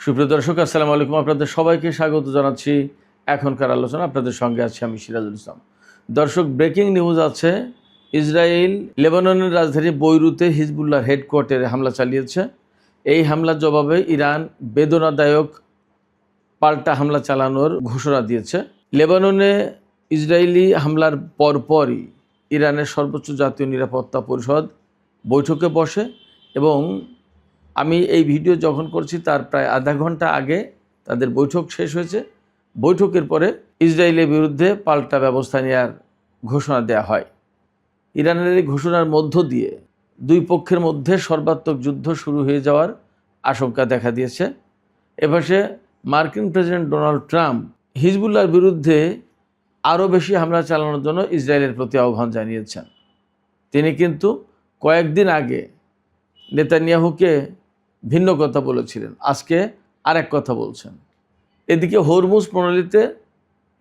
সুপ্রিয় দর্শক, আসসালামু আলাইকুম। আপনাদের সবাইকে স্বাগত জানাচ্ছি এখনকার আলোচনা। আপনাদের সঙ্গে আছি আমি সিরাজুল ইসলাম। দর্শক, ব্রেকিং নিউজ আছে। ইসরায়েল লেবাননের রাজধানী বৈরুতে হিজবুল্লাহর হেডকোয়ার্টারে হামলা চালিয়েছে। এই হামলার জবাবে ইরান বেদনাদায়ক পাল্টা হামলা চালানোর ঘোষণা দিয়েছে। লেবাননে ইসরায়েলি হামলার পরপরই ইরানের সর্বোচ্চ জাতীয় নিরাপত্তা পরিষদ বৈঠকে বসে এবং আমি এই ভিডিও যখন করছি তার প্রায় আধা ঘন্টা আগে তাদের বৈঠক শেষ হয়েছে। বৈঠকের পরে ইসরায়েলের বিরুদ্ধে পাল্টা ব্যবস্থা নেওয়ার ঘোষণা দেওয়া হয়। ইরানের এই ঘোষণার মধ্য দিয়ে দুই পক্ষের মধ্যে সর্বাত্মক যুদ্ধ শুরু হয়ে যাওয়ার আশঙ্কা দেখা দিয়েছে। এপাশে মার্কিন প্রেসিডেন্ট ডোনাল্ড ট্রাম্প হিজবুল্লাহর বিরুদ্ধে আরও বেশি হামলা চালানোর জন্য ইসরায়েলের প্রতি আহ্বান জানিয়েছেন। তিনি কিন্তু কয়েকদিন আগে নেতানিয়াহুকে ভিন্ন কথা বলেছিলেন, আজকে আরেক কথা বলছেন। এদিকে হরমুজ প্রণালীতে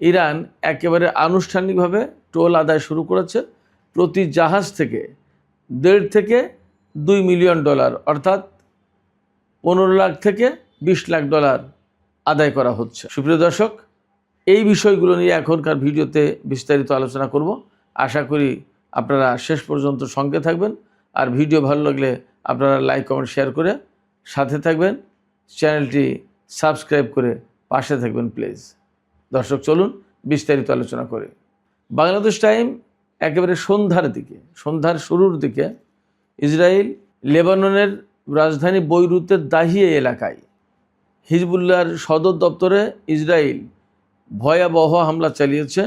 ইরান একেবারে আনুষ্ঠানিকভাবে টোল আদায় শুরু করেছে। প্রতি জাহাজ থেকে $1.5 থেকে $2 মিলিয়ন, অর্থাৎ 15 লাখ থেকে $20 লাখ আদায় করা হচ্ছে। সুপ্রিয় দর্শক, এই বিষয়গুলো নিয়ে এখনকার ভিডিওতে বিস্তারিত আলোচনা করব। আশা করি আপনারা শেষ পর্যন্ত সঙ্গে থাকবেন। আর ভিডিও ভালো লাগলে আপনারা লাইক, কমেন্ট, শেয়ার করে সাথে থাকবেন। চ্যানেলটি সাবস্ক্রাইব করে পাশে থাকবেন প্লিজ। দর্শক, চলুন বিস্তারিত আলোচনা করে। বাংলাদেশ টাইম একেবারে সন্ধ্যার শুরুর দিকে ইসরায়েল লেবাননের রাজধানী বৈরুতের দাহিয়া এলাকায় হিজবুল্লাহর সদর দপ্তরে ইসরায়েল ভয়াবহ হামলা চালিয়েছে।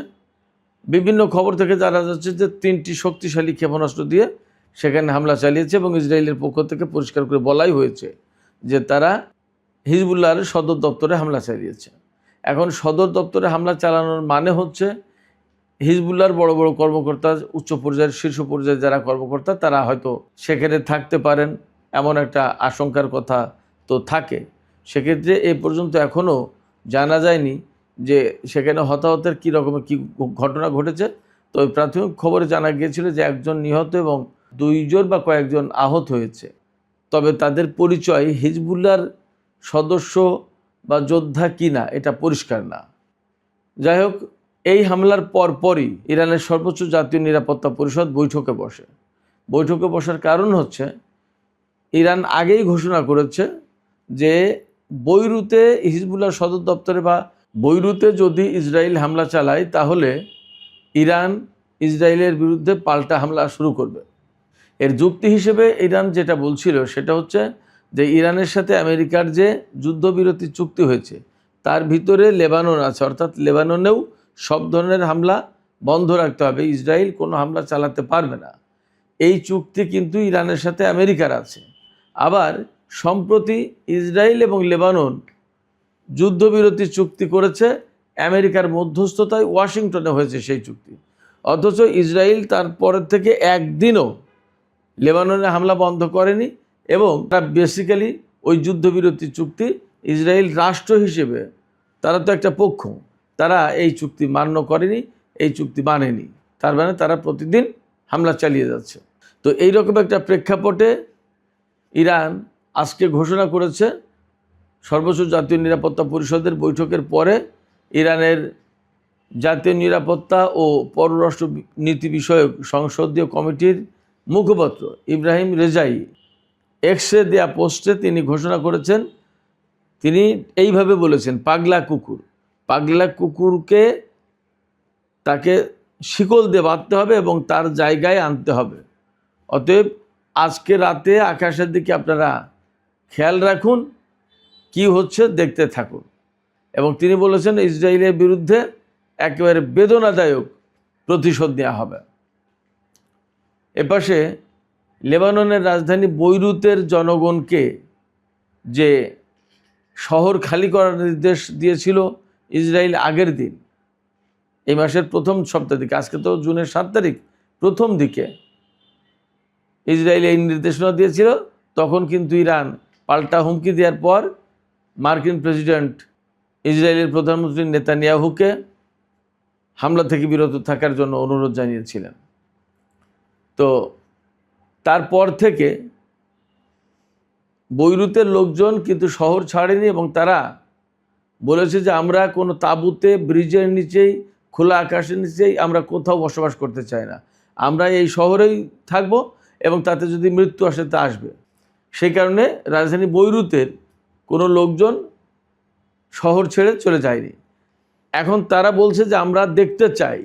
বিভিন্ন খবর থেকে জানা যাচ্ছে যে 3টি শক্তিশালী ক্ষেপণাস্ত্র দিয়ে সেখানে হামলা চালিয়েছে এবং ইসরায়েলের পক্ষ থেকে পরিষ্কার করে বলাই হয়েছে যে তারা হিজবুল্লাহর সদর দপ্তরে হামলা চালিয়েছে। এখন সদর দপ্তরে হামলা চালানোর মানে হচ্ছে হিজবুল্লাহর বড় বড় কর্মকর্তা, উচ্চ পর্যায়ের শীর্ষ পর্যায়ের যারা কর্মকর্তা তারা হয়তো সেখানে থাকতে পারেন, এমন একটা আশঙ্কার কথা তো থাকে। সেক্ষেত্রে এ পর্যন্ত এখনও জানা যায়নি যে সেখানে হতাহতের কী রকমের কী ঘটনা ঘটেছে। তো ওই প্রাথমিক খবরে জানা গিয়েছিল যে একজন নিহত এবং 2 জন বা কয়েকজন আহত হয়েছে। তবে তাদের পরিচয় হিজবুল্লাহর সদস্য বা যোদ্ধা কিনা এটা পরিষ্কার না। যাই হোক, এই হামলার পরপরই ইরানের সর্বোচ্চ জাতীয় নিরাপত্তা পরিষদ বৈঠকে বসে। বৈঠকে বসার কারণ হচ্ছে ইরান আগেই ঘোষণা করেছে যে বৈরুতে হিজবুল্লাহর সদর দপ্তরে বা বৈরুতে যদি ইসরায়েল হামলা চালায় তাহলে ইরান ইসরায়েলের বিরুদ্ধে পাল্টা হামলা শুরু করবে। এর যুক্তি হিসেবে ইরান যেটা বলছিল সেটা হচ্ছে যে ইরানের সাথে আমেরিকার যে যুদ্ধবিরতি চুক্তি হয়েছে তার ভিতরে লেবানন আছে, অর্থাৎ লেবাননেও সব ধরনের হামলা বন্ধ রাখতে হবে, ইসরায়েল কোনো হামলা চালাতে পারবে না। এই চুক্তি কিন্তু ইরানের সাথে আমেরিকার আছে। আবার সম্প্রতি ইসরায়েল এবং লেবানন যুদ্ধবিরতি চুক্তি করেছে, আমেরিকার মধ্যস্থতায় ওয়াশিংটনে হয়েছে সেই চুক্তি। অথচ ইসরায়েল তারপরের থেকে একদিনও লেবাননে হামলা বন্ধ করেনি এবং তারা বেসিক্যালি ওই যুদ্ধবিরতি চুক্তি, ইসরায়েল রাষ্ট্র হিসেবে তারা তো একটা পক্ষ, তারা এই চুক্তি মান্য করেনি, এই চুক্তি মানেনি। তার মানে তারা প্রতিদিন হামলা চালিয়ে যাচ্ছে। তো এইরকম একটা প্রেক্ষাপটে ইরান আজকে ঘোষণা করেছে সর্বোচ্চ জাতীয় নিরাপত্তা পরিষদের বৈঠকের পরে ইরানের জাতীয় নিরাপত্তা ও পররাষ্ট্র নীতি বিষয়ক সংসদীয় কমিটির মুখপাত্র ইব্রাহিম রেজাই এক্সে দেয়া পোস্টে তিনি ঘোষণা করেছেন, তিনি এইভাবে বলেছেন, পাগলা কুকুরকে তাকে শিকল দিয়ে বাঁধতে হবে এবং তার জায়গায় আনতে হবে। অতএব আজকে রাতে আকাশের দিকে আপনারা খেয়াল রাখুন, কি হচ্ছে দেখতে থাকুন। এবং তিনি বলেছেন ইসরায়েলের বিরুদ্ধে একেবারে বেদনাদায়ক প্রতিশোধ নেওয়া হবে। এপাশে লেবাননের রাজধানী বৈরুতের জনগণকে যে শহর খালি করার নির্দেশ দিয়েছিল ইসরায়েল আগের দিন, এই মাসের প্রথম সপ্তাহ দিকে, আজকে তো জুনের 7 তারিখ, প্রথম দিকে ইসরায়েল এই নির্দেশনা দিয়েছিল। তখন কিন্তু ইরান পাল্টা হুমকি দেওয়ার পর মার্কিন প্রেসিডেন্ট ইসরায়েলের প্রধানমন্ত্রী নেতানিয়াহুকে হামলা থেকে বিরত থাকার জন্য অনুরোধ জানিয়েছিলেন। তো তারপর থেকে বৈরুতের লোকজন কিন্তু শহর ছাড়েনি এবং তারা বলেছে যে আমরা কোনো তাঁবুতে, ব্রিজের নিচেই, খোলা আকাশের নিচেই আমরা কোথাও বসবাস করতে চাই না, আমরা এই শহরেই থাকব এবং তাতে যদি মৃত্যু আসে তা আসবে। সেই কারণে রাজধানী বৈরুতের কোনো লোকজন শহর ছেড়ে চলে যায়নি। এখন তারা বলছে যে আমরা দেখতে চাই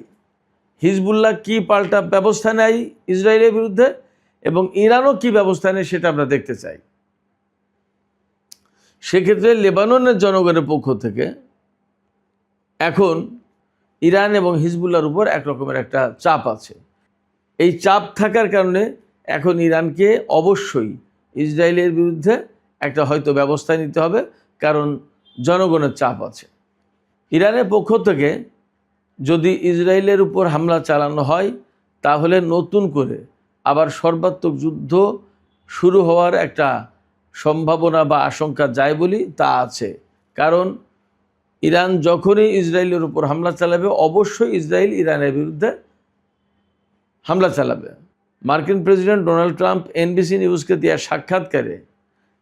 হিজবুল্লাহ কি পাল্টা ব্যবস্থা নেয় ইসরায়েলের বিরুদ্ধে এবং ইরানও কি ব্যবস্থা নেয় সেটা আমরা দেখতে চাই। সেক্ষেত্রে লেবাননের জনগণের পক্ষ থেকে এখন ইরান এবং হিজবুল্লাহর উপর একরকমের একটা চাপ আছে। এই চাপ থাকার কারণে এখন ইরানকে অবশ্যই ইসরায়েলের বিরুদ্ধে একটা হয়তো ব্যবস্থা নিতে হবে, কারণ জনগণের চাপ আছে। ইরানের পক্ষ থেকে যদি ইসরায়েলের উপর হামলা চালানো হয় তাহলে নতুন করে আবার সর্বাত্মক যুদ্ধ শুরু হওয়ার একটা সম্ভাবনা বা আশঙ্কা যায় বলি তা আছে। কারণ ইরান যখনই ইসরায়েলের উপর হামলা চালাবে অবশ্যই ইসরায়েল ইরানের বিরুদ্ধে হামলা চালাবে। মার্কিন প্রেসিডেন্ট ডোনাল্ড ট্রাম্প এনবিসি নিউজকে দেওয়া সাক্ষাৎকারে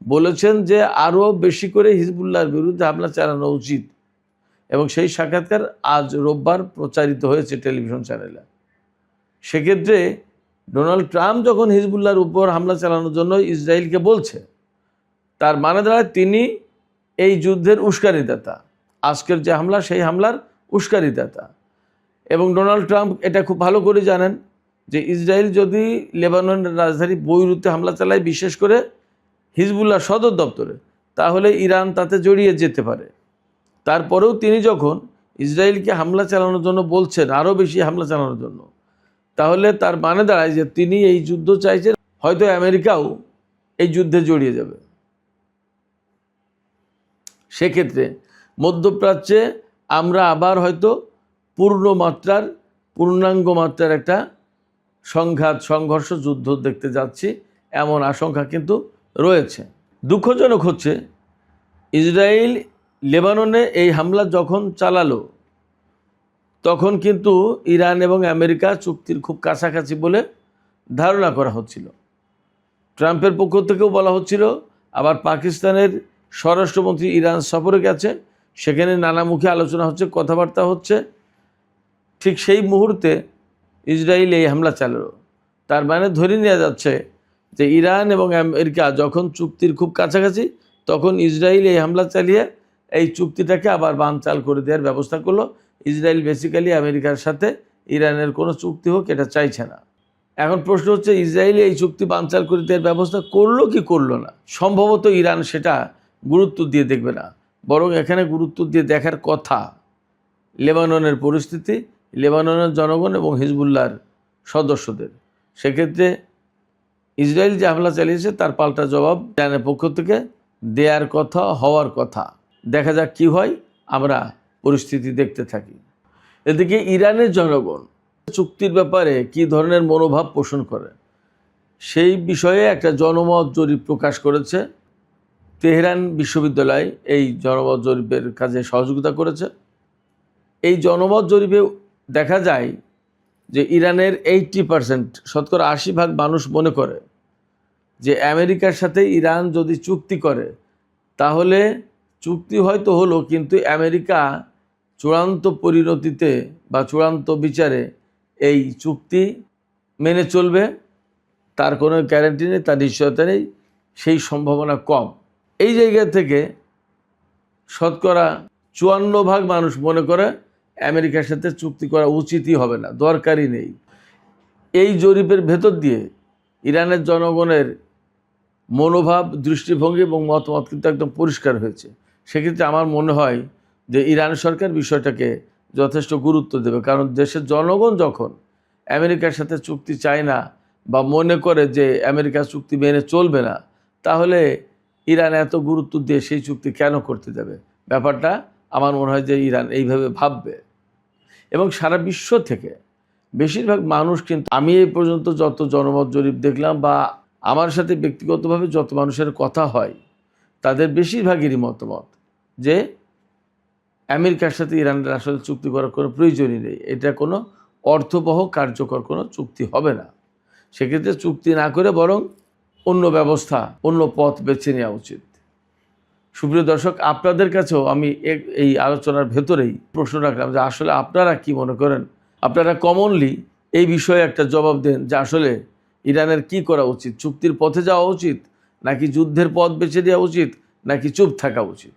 বলেছেন যে আরও বেশি করে হিজবুল্লাহর বিরুদ্ধে হামলা চালানো উচিত এবং সেই সাক্ষাৎকার আজ রোববার প্রচারিত হয়েছে টেলিভিশন চ্যানেলে। সেক্ষেত্রে ডোনাল্ড ট্রাম্প যখন হিজবুল্লাহর উপর হামলা চালানোর জন্য ইসরায়েলকে বলছে, তার মানে দাঁড়ায় তিনি এই যুদ্ধের উস্কানিদাতা, আজকের যে হামলা সেই হামলার উস্কানিদাতা। এবং ডোনাল্ড ট্রাম্প এটা খুব ভালো করে জানেন যে ইসরায়েল যদি লেবাননের রাজধানী বৈরুতে হামলা চালায়, বিশেষ করে হিজবুল্লাহ সদর দপ্তরে, তাহলে ইরান তাতে জড়িয়ে যেতে পারে। তারপরেও তিনি যখন ইসরায়েলকে হামলা চালানোর জন্য বলছেন, আরও বেশি হামলা চালানোর জন্য, তাহলে তার মানে দাঁড়ায় যে তিনি এই যুদ্ধ চাইছেন, হয়তো আমেরিকাও এই যুদ্ধে জড়িয়ে যাবে। সেক্ষেত্রে মধ্যপ্রাচ্যে আমরা আবার হয়তো পূর্ণাঙ্গ মাত্রার একটা সংঘর্ষ যুদ্ধ দেখতে যাচ্ছি, এমন আশঙ্কা কিন্তু রয়েছে। দুঃখজনক হচ্ছে ইসরায়েল লেবাননে এই হামলা যখন চালালো তখন কিন্তু ইরান এবং আমেরিকা চুক্তির খুব কাছাকাছি বলে ধারণা করা হচ্ছিল। ট্রাম্পের পক্ষ থেকেও বলা হচ্ছিল, আবার পাকিস্তানের স্বরাষ্ট্রমন্ত্রী ইরান সফরে গেছে, সেখানে নানামুখী আলোচনা হচ্ছে, কথাবার্তা হচ্ছে। ঠিক সেই মুহূর্তে ইসরায়েল এই হামলা চালালো। তার মানে ধরে নেওয়া যাচ্ছে যে ইরান এবং আমেরিকা যখন চুক্তির খুব কাছাকাছি তখন ইসরায়েল এই হামলা চালিয়ে এই চুক্তিটাকে আবার বানচাল করে দেওয়ার ব্যবস্থা করলো। ইসরায়েল বেসিক্যালি আমেরিকার সাথে ইরানের কোনো চুক্তি হোক এটা চাইছে না। এখন প্রশ্ন হচ্ছে ইসরায়েল এই চুক্তি বানচাল করে দেওয়ার ব্যবস্থা করলো কি করলো না। সম্ভবত ইরান সেটা গুরুত্ব দিয়ে দেখবে না, বরং এখানে গুরুত্ব দিয়ে দেখার কথা লেবাননের পরিস্থিতি, লেবাননের জনগণ এবং হিজবুল্লাহর সদস্যদের। সেক্ষেত্রে ইসরায়েল যে হামলা চালিয়েছে তার পাল্টা জবাব ইরানের পক্ষ থেকে দেয়ার কথা, হওয়ার কথা। দেখা যাক কি হয়, আমরা পরিস্থিতি দেখতে থাকি। এদিকে ইরানের জনগণ চুক্তির ব্যাপারে কি ধরনের মনোভাব পোষণ করে সেই বিষয়ে একটা জনমত জরিপ প্রকাশ করেছে তেহরান বিশ্ববিদ্যালয়। এই জনমত জরিপের কাজে সহযোগিতা করেছে। এই জনমত জরিপে দেখা যায় যে ইরানের 80%, শতকরা 80% মানুষ মনে করে যে আমেরিকার সাথে ইরান যদি চুক্তি করে তাহলে চুক্তি হয়তো হলো, কিন্তু আমেরিকা চূড়ান্ত পরিণতিতে বা চূড়ান্ত বিচারে এই চুক্তি মেনে চলবে তার কোনো গ্যারান্টি নেই, তার নিশ্চয়তা নেই, সেই সম্ভাবনা কম। এই জায়গা থেকে শতকরা 54% মানুষ মনে করে আমেরিকার সাথে চুক্তি করা উচিতই হবে না, দরকারই নেই। এই জরিপের ভেতর দিয়ে ইরানের জনগণের মনোভাব, দৃষ্টিভঙ্গি এবং মতামত কিন্তু একদম পরিষ্কার হয়েছে। সেক্ষেত্রে আমার মনে হয় যে ইরান সরকার বিষয়টাকে যথেষ্ট গুরুত্ব দেবে, কারণ দেশের জনগণ যখন আমেরিকার সাথে চুক্তি চায় না বা মনে করে যে আমেরিকার চুক্তি মেনে চলবে না, তাহলে ইরান এত গুরুত্ব দিয়ে সেই চুক্তি কেন করতে যাবে? ব্যাপারটা আমার মনে হয় যে ইরান এইভাবে ভাববে। এবং সারা বিশ্ব থেকে বেশিরভাগ মানুষ কিন্তু, আমি এই পর্যন্ত যত জনমত জরিপ দেখলাম বা আমার সাথে ব্যক্তিগতভাবে যত মানুষের কথা হয়, তাদের বেশিরভাগেরই মতামত যে আমেরিকার সাথে ইরানের আসলে চুক্তি করার কোনো প্রয়োজনই নেই, এটা কোনো অর্থবহ কার্যকর কোনো চুক্তি হবে না। সেক্ষেত্রে চুক্তি না করে বরং অন্য ব্যবস্থা, অন্য পথ বেছে নেওয়া উচিত। সুপ্রিয় দর্শক, আপনাদের কাছেও আমি এই আলোচনার ভেতরেই প্রশ্ন রাখলাম যে আসলে আপনারা কি মনে করেন? আপনারা কমনলি এই বিষয়ে একটা জবাব দেন যে আসলে ইরানের কি করা উচিত? চুক্তির পথে যাওয়া উচিত, নাকি যুদ্ধের পথ বেছে দেওয়া উচিত, নাকি চুপ থাকা উচিত?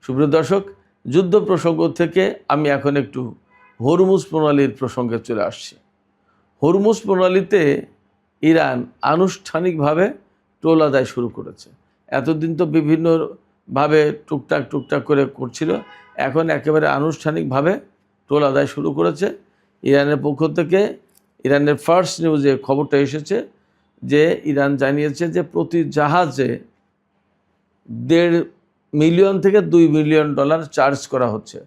সুপ্রিয় দর্শক, যুদ্ধ প্রসঙ্গ থেকে আমি এখন একটু হরমুজ প্রণালীর প্রসঙ্গে চলে আসছি। হরমুজ প্রণালীতে ইরান আনুষ্ঠানিকভাবে টোল আদায় শুরু করেছে। এতদিন তো বিভিন্নভাবে টুকটাক করে করছিল, এখন একেবারে আনুষ্ঠানিকভাবে টোল আদায় শুরু করেছে। ইরানের পক্ষ থেকে ইরানের ফার্স্ট নিউজে খবরটা এসেছে যে ইরান জানিয়েছে যে প্রতি জাহাজে $1.5 মিলিয়ন থেকে $2 মিলিয়ন চার্জ করা হচ্ছে।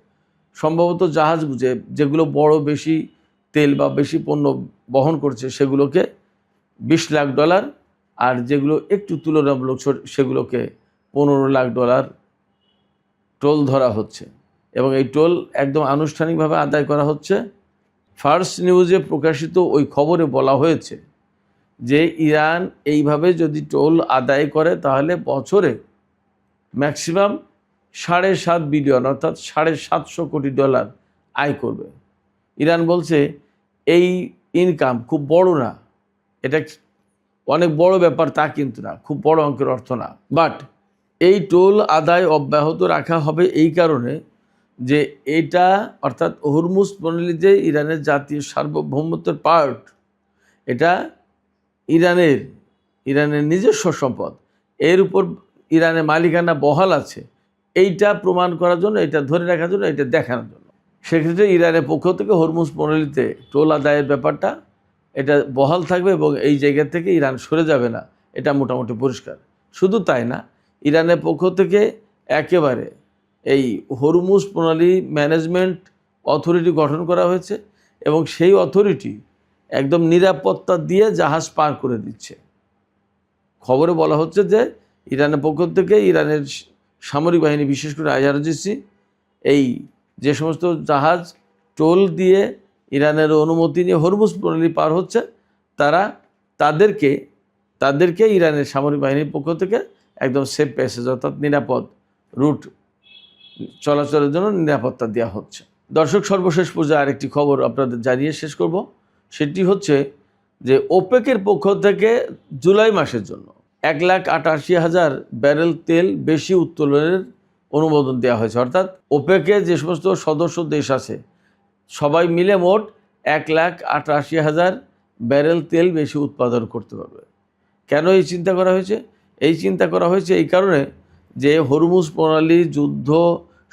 সম্ভবত জাহাজ বুঝে যেগুলো বড় বেশি তেল বা বেশি পণ্য বহন করছে সেগুলোকে $20 লাখ, আর যেগুলো একটু তুলনামূলক সেগুলোকে $15 লাখ টোল ধরা হচ্ছে এবং এই টোল একদম আনুষ্ঠানিকভাবে আদায় করা হচ্ছে। ফার্স্ট নিউজে প্রকাশিত ওই খবরে বলা হয়েছে যে ইরান এইভাবে যদি টোল আদায় করে তাহলে বছরে ম্যাক্সিমাম $7.5 বিলিয়ন অর্থাৎ $750 কোটি আয় করবে। ইরান বলছে এই ইনকাম খুব বড় না, এটা অনেক বড় ব্যাপার তা কিন্তু না, খুব বড় অঙ্কের অর্থ না। বাট এই টোল আদায় অব্যাহত রাখা হবে এই কারণে যে এটা অর্থাৎ হরমুজ প্রণালী যে ইরানের জাতীয় সার্বভৌমত্বের পার্ট, এটা ইরানের নিজস্ব সম্পদ, এর উপর ইরানের মালিকানা বহাল আছে, এইটা প্রমাণ করার জন্য, এটা ধরে রাখার জন্য, এটা দেখানোর জন্য। সেক্ষেত্রে ইরানের পক্ষ থেকে হরমুজ প্রণালীতে টোল আদায়ের ব্যাপারটা এটা বহাল থাকবে এবং এই জায়গা থেকে ইরান সরে যাবে না, এটা মোটামুটি পরিষ্কার। শুধু তাই না, ইরানের পক্ষ থেকে একেবারে এই হরমুজ প্রণালী ম্যানেজমেন্ট অথরিটি গঠন করা হয়েছে এবং সেই অথরিটি একদম নিরাপত্তা দিয়ে জাহাজ পার করে দিচ্ছে। খবরে বলা হচ্ছে যে ইরানের পক্ষ থেকে ইরানের সামরিক বাহিনী, বিশেষ করে IRGC, এই যে সমস্ত জাহাজ টোল দিয়ে ইরানের অনুমতি নিয়ে হরমুজ প্রণালী পার হচ্ছে, তাদেরকে ইরানের সামরিক বাহিনীর পক্ষ থেকে একদম সেফ প্যাসেজ অর্থাৎ নিরাপদ রুট চলাচলের জন্য নিরাপত্তা দেওয়া হচ্ছে। দর্শক, সর্বশেষ পর্যায়ে আরেকটি খবর আপনাদের জানিয়ে শেষ করব। সেটি হচ্ছে যে ওপেকের পক্ষ থেকে জুলাই মাসের জন্য 1,88,000 ব্যারেল তেল বেশি উত্তোলনের অনুমোদন দেওয়া হয়েছে। অর্থাৎ ওপেকে যে সমস্ত সদস্য দেশ আছে সবাই মিলে মোট 1,88,000 ব্যারেল তেল বেশি উৎপাদন করতে পারবে। কেন এই চিন্তা করা হয়েছে? এই চিন্তা করা হয়েছে এই কারণে যে হরমুজ প্রণালী, যুদ্ধ,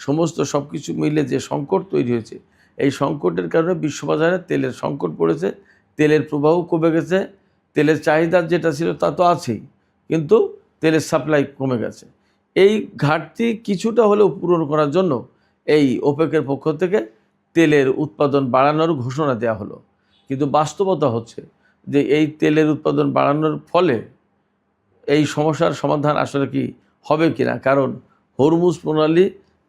সমস্ত সব কিছু মিলে যে সংকট তৈরি হয়েছে, এই সংকটের কারণে বিশ্ববাজারে তেলের সংকট পড়েছে, তেলের প্রবাহ কমে গেছে, তেলের চাহিদা যেটা ছিল তা তো আছেই, কিন্তু তেলের সাপ্লাই কমে গেছে। এই ঘাটতি কিছুটা হলেও পূরণ করার জন্য এই ওপেকের পক্ষ থেকে তেলের উৎপাদন বাড়ানোর ঘোষণা দেওয়া হলো। কিন্তু বাস্তবতা হচ্ছে যে এই তেলের উৎপাদন বাড়ানোর ফলে এই সমস্যার সমাধান আসলে কি হবে কিনা, কারণ হরমুজ প্রণালী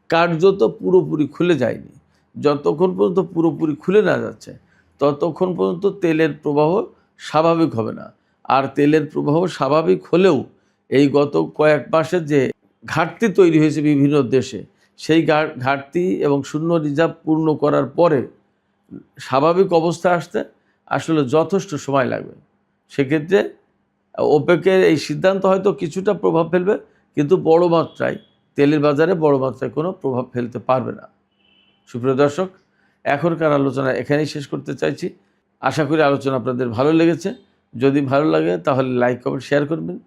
কার্যত পুরোপুরি খুলে যায়নি। যতক্ষণ পর্যন্ত পুরোপুরি খুলে না যাচ্ছে ততক্ষণ পর্যন্ত তেলের প্রবাহ স্বাভাবিক হবে না। আর তেলের প্রবাহ স্বাভাবিক হলেও এই গত কয়েক মাসে যে ঘাটতি তৈরি হয়েছে বিভিন্ন দেশে, সেই ঘাটতি এবং শূন্য রিজার্ভ পূর্ণ করার পরে স্বাভাবিক অবস্থায় আসতে আসলে যথেষ্ট সময় লাগবে। সেক্ষেত্রে ওপেকের এই সিদ্ধান্ত হয়তো কিছুটা প্রভাব ফেলবে, কিন্তু বড় মাত্রায় তেলের বাজারে বড় মাত্রায় কোনো প্রভাব ফেলতে পারবে না। সুপ্রিয় দর্শক, এখনকার আলোচনা এখানেই শেষ করতে চাইছি। আশা করি আলোচনা আপনাদের ভালো লেগেছে। যদি ভালো লাগে তাহলে লাইক, কমেন্ট, শেয়ার করবেন।